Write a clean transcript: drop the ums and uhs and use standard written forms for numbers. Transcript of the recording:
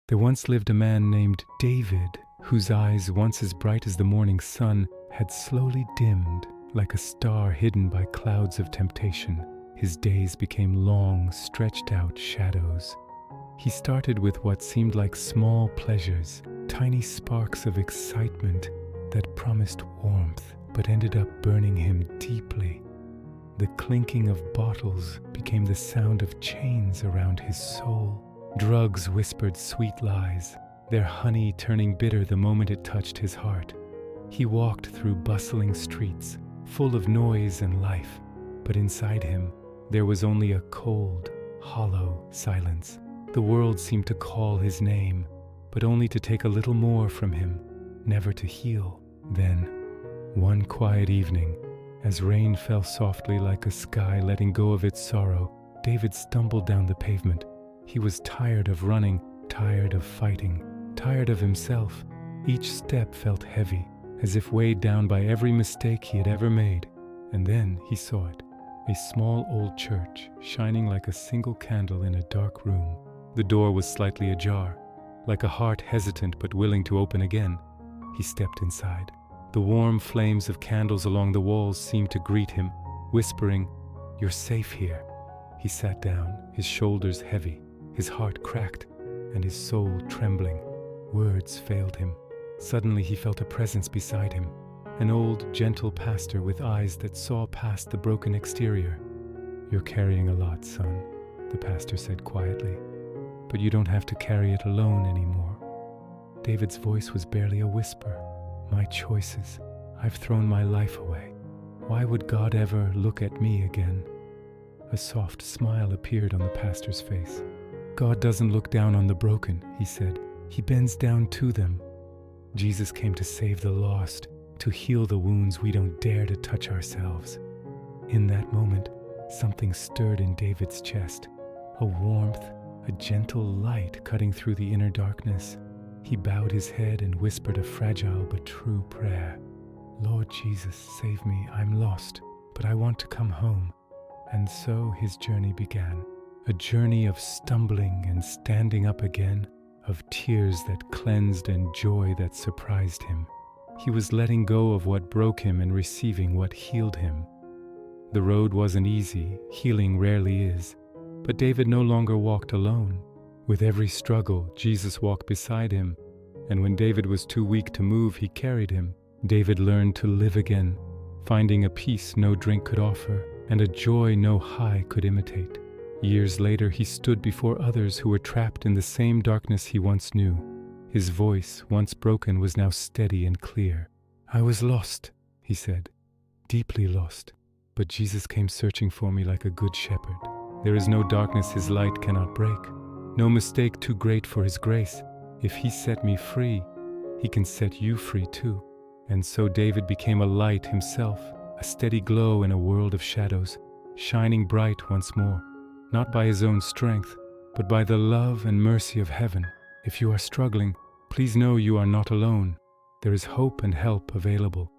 There once lived a man named David, whose eyes, once as bright as the morning sun, had slowly dimmed like a star hidden by clouds of temptation. His days became long, stretched-out shadows. He started with what seemed like small pleasures, tiny sparks of excitement that promised warmth, but ended up burning him deeply. The clinking of bottles became the sound of chains around his soul. Drugs whispered sweet lies, their honey turning bitter the moment it touched his heart. He walked through bustling streets, full of noise and life, but inside him, there was only a cold, hollow silence. The world seemed to call his name, but only to take a little more from him, never to heal. Then, one quiet evening, as rain fell softly like a sky letting go of its sorrow, David stumbled down the pavement. He was tired of running, tired of fighting, tired of himself. Each step felt heavy, as if weighed down by every mistake he had ever made. And then he saw it, a small old church, shining like a single candle in a dark room. The door was slightly ajar, like a heart hesitant but willing to open again. He stepped inside. The warm flames of candles along the walls seemed to greet him, whispering, "You're safe here." He sat down, his shoulders heavy, his heart cracked, and his soul trembling. Words failed him. Suddenly he felt a presence beside him, an old, gentle pastor with eyes that saw past the broken exterior. "You're carrying a lot, son," the pastor said quietly, "but you don't have to carry it alone anymore." David's voice was barely a whisper. "My choices. I've thrown my life away. Why would God ever look at me again?" A soft smile appeared on the pastor's face. "God doesn't look down on the broken," he said. "He bends down to them. Jesus came to save the lost, to heal the wounds we don't dare to touch ourselves." In that moment, something stirred in David's chest, a warmth, a gentle light cutting through the inner darkness. He bowed his head and whispered a fragile but true prayer. "Lord Jesus, save me. I'm lost, but I want to come home." And so his journey began, a journey of stumbling and standing up again, of tears that cleansed and joy that surprised him. He was letting go of what broke him and receiving what healed him. The road wasn't easy, healing rarely is, but David no longer walked alone. With every struggle, Jesus walked beside him, and when David was too weak to move, he carried him. David learned to live again, finding a peace no drink could offer, and a joy no high could imitate. Years later, he stood before others who were trapped in the same darkness he once knew. His voice, once broken, was now steady and clear. "I was lost," he said, "deeply lost, but Jesus came searching for me like a good shepherd. There is no darkness his light cannot break, no mistake too great for his grace. If he set me free, he can set you free too." And so David became a light himself, a steady glow in a world of shadows, shining bright once more, not by his own strength, but by the love and mercy of heaven. If you are struggling, please know you are not alone. There is hope and help available.